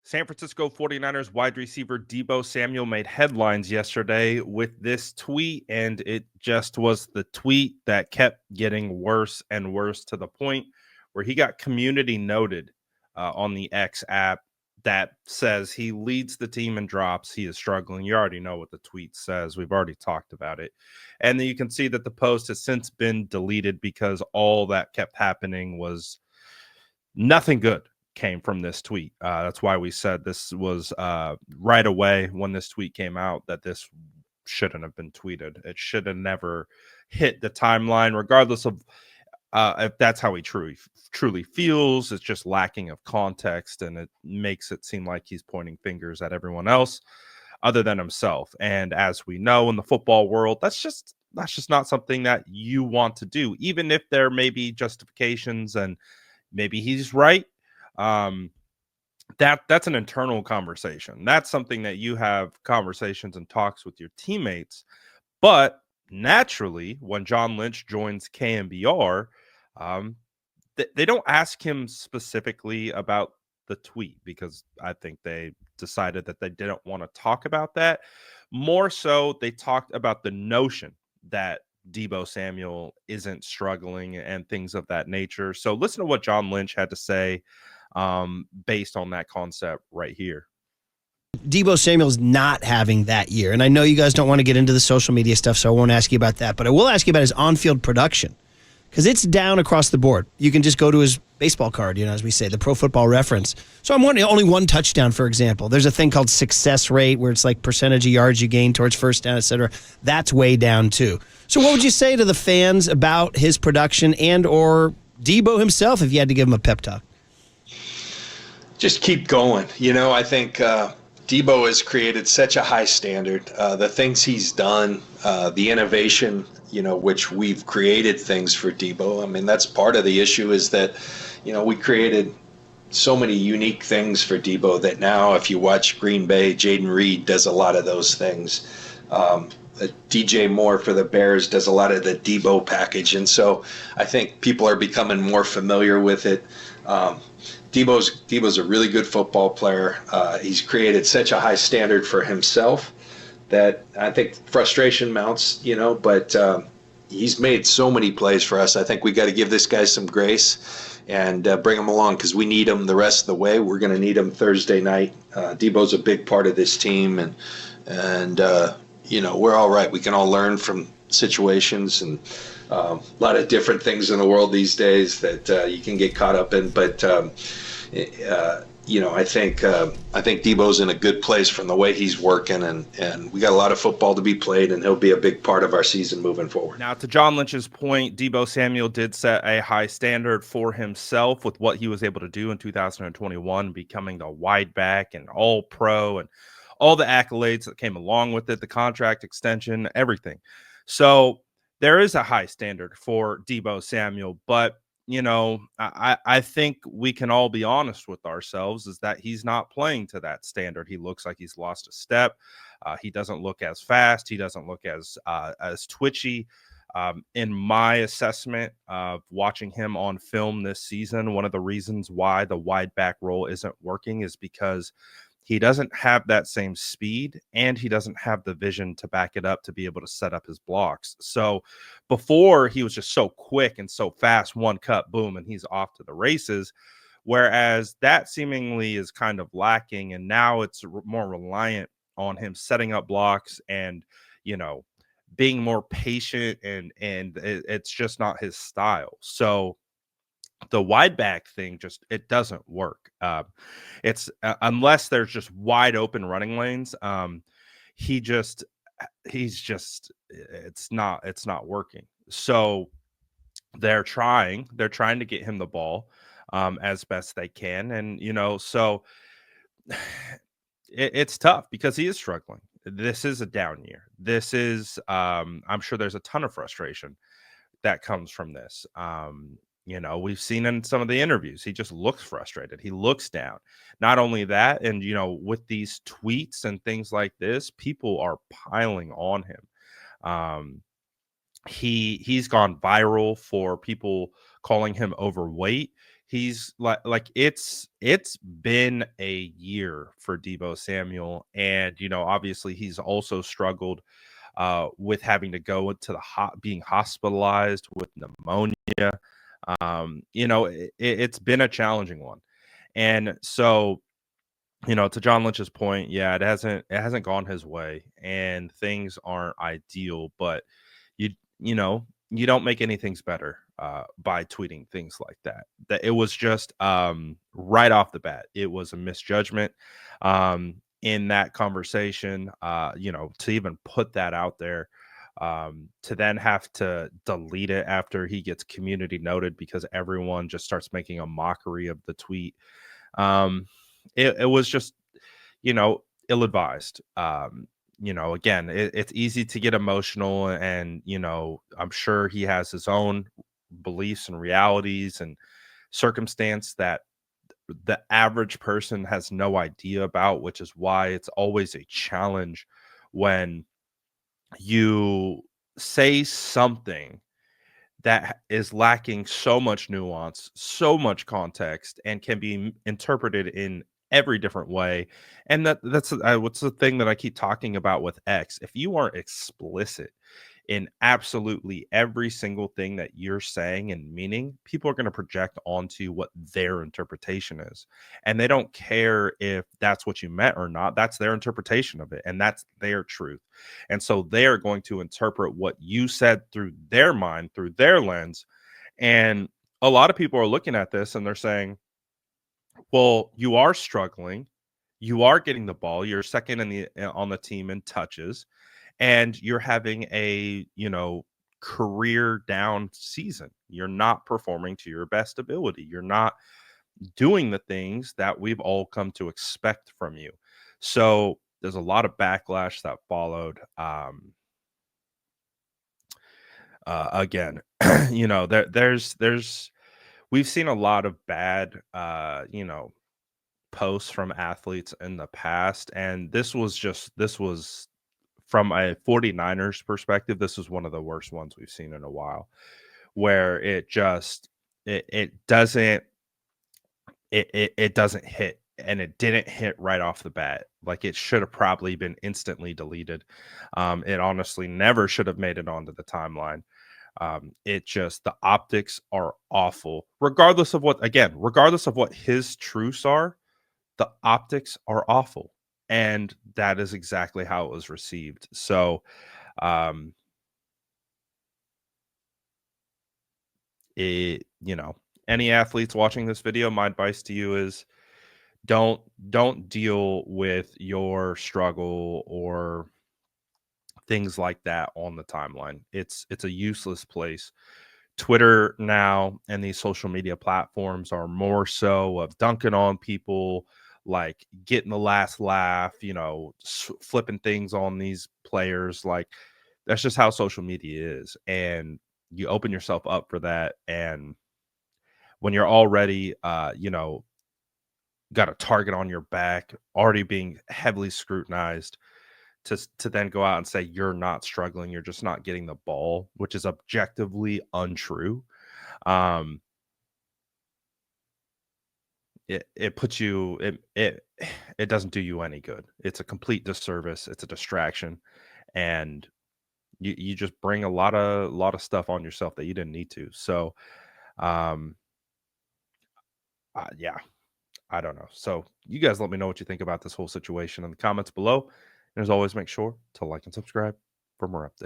San Francisco 49ers wide receiver Deebo Samuel made headlines yesterday with this tweet, and it just was the tweet that kept getting worse and worse to the point where he got community noted on the X app that says he leads the team in drops. He is struggling. You already know what the tweet says. We've already talked about it. And then you can see that the post has since been deleted because all that kept happening was nothing good came from this tweet. That's why we said this was right away when this tweet came out that this shouldn't have been tweeted. It should have never hit the timeline, regardless of if that's how he truly feels. It's just lacking of context, and it makes it seem like he's pointing fingers at everyone else other than himself. And as we know in the football world, that's just not something that you want to do, even if there may be justifications and maybe he's right. That's an internal conversation. That's something that you have conversations and talks with your teammates. But naturally, when John Lynch joins KMBR, they don't ask him specifically about the tweet because I think they decided that they didn't want to talk about that. More so, they talked about the notion that Deebo Samuel isn't struggling and things of that nature. So listen to what John Lynch had to say based on that concept right here. Deebo Samuel's not having that year. And I know you guys don't want to get into the social media stuff, so I won't ask you about that. But I will ask you about his on-field production because it's down across the board. You can just go to his baseball card, as we say, the Pro Football Reference. So I'm wondering, only one touchdown, for example. There's a thing called success rate where it's like percentage of yards you gain towards first down, et cetera. That's way down, too. So what would you say to the fans about his production and or Deebo himself if you had to give him a pep talk? Just keep going. I think Deebo has created such a high standard. The things he's done, the innovation, which we've created things for Deebo. I mean, that's part of the issue is that, we created so many unique things for Deebo that now if you watch Green Bay, Jaden Reed does a lot of those things. DJ Moore for the Bears does a lot of the Deebo package. And so I think people are becoming more familiar with it. Deebo's a really good football player. He's created such a high standard for himself that I think frustration mounts, but he's made so many plays for us. I think we got to give this guy some grace and bring him along because we need him the rest of the way. We're going to need him Thursday night. Deebo's a big part of this team, and we're all right. We can all learn from situations and a lot of different things in the world these days that you can get caught up in. But I think Deebo's in a good place from the way he's working, and we got a lot of football to be played, and he'll be a big part of our season moving forward. Now, to John Lynch's point, Deebo Samuel did set a high standard for himself with what he was able to do in 2021, becoming the wide back and all pro and all the accolades that came along with it, the contract extension, everything. So there is a high standard for Deebo Samuel, but I think we can all be honest with ourselves is that he's not playing to that standard. He looks like he's lost a step. He doesn't look as fast. He doesn't look as twitchy. In my assessment of watching him on film this season, one of the reasons why the wide back role isn't working is because he doesn't have that same speed and he doesn't have the vision to back it up to be able to set up his blocks. So before he was just so quick and so fast, one cut, boom, and he's off to the races. Whereas that seemingly is kind of lacking. And now it's more reliant on him setting up blocks and, being more patient and it's just not his style. So the wide back thing it doesn't work. It's unless there's just wide open running lanes. It's not working. So they're trying to get him the ball as best they can, and so it's tough because he is struggling. This is a down year. This is I'm sure there's a ton of frustration that comes from this. We've seen in some of the interviews, he just looks frustrated. He looks down. Not only that, and, with these tweets and things like this, people are piling on him. He's gone viral for people calling him overweight. He's like it's been a year for Deebo Samuel, and obviously he's also struggled with having to go into being hospitalized with pneumonia. It's been a challenging one, and so to John Lynch's point, yeah, it hasn't gone his way, and things aren't ideal. But you you don't make anything's better by tweeting things like that. That it was just right off the bat, it was a misjudgment in that conversation. To even put that out there, to then have to delete it after he gets community noted because everyone just starts making a mockery of the tweet. Um, it was just, ill-advised. Again, it's easy to get emotional, and I'm sure he has his own beliefs and realities and circumstance that the average person has no idea about, which is why it's always a challenge when you say something that is lacking so much nuance, so much context, and can be interpreted in every different way. And that's what's the thing that I keep talking about with X. If you aren't explicit in absolutely every single thing that you're saying and meaning, people are going to project onto what their interpretation is. And they don't care if that's what you meant or not. That's their interpretation of it, and that's their truth. And so they are going to interpret what you said through their mind, through their lens. And a lot of people are looking at this and they're saying, well, you are struggling. You are getting the ball. You're second on the team in touches, and you're having a career down season. You're not performing to your best ability. You're not doing the things that we've all come to expect from you. So there's a lot of backlash that followed. Again, there's we've seen a lot of bad posts from athletes in the past, and this was from a 49ers perspective, this is one of the worst ones we've seen in a while, where it doesn't it doesn't hit, and it didn't hit right off the bat. Like, it should have probably been instantly deleted. It honestly never should have made it onto the timeline. It just, the optics are awful. Regardless of what his truths are, the optics are awful. And that is exactly how it was received. So, um, it, any athletes watching this video, my advice to you is don't don't deal with your struggle or things like that on the timeline. It's a useless place. Twitter now and these social media platforms are more so of dunking on people, like getting the last laugh, flipping things on these players. Like, that's just how social media is. And you open yourself up for that. And when you're already, got a target on your back, already being heavily scrutinized, to then go out and say you're not struggling, you're just not getting the ball, which is objectively untrue. Um, it puts you it doesn't do you any good. It's a complete disservice. It's a distraction, and you just bring a lot of stuff on yourself that you didn't need to. So, um, yeah, I don't know. So you guys let me know what you think about this whole situation in the comments below. And as always, make sure to like and subscribe for more updates.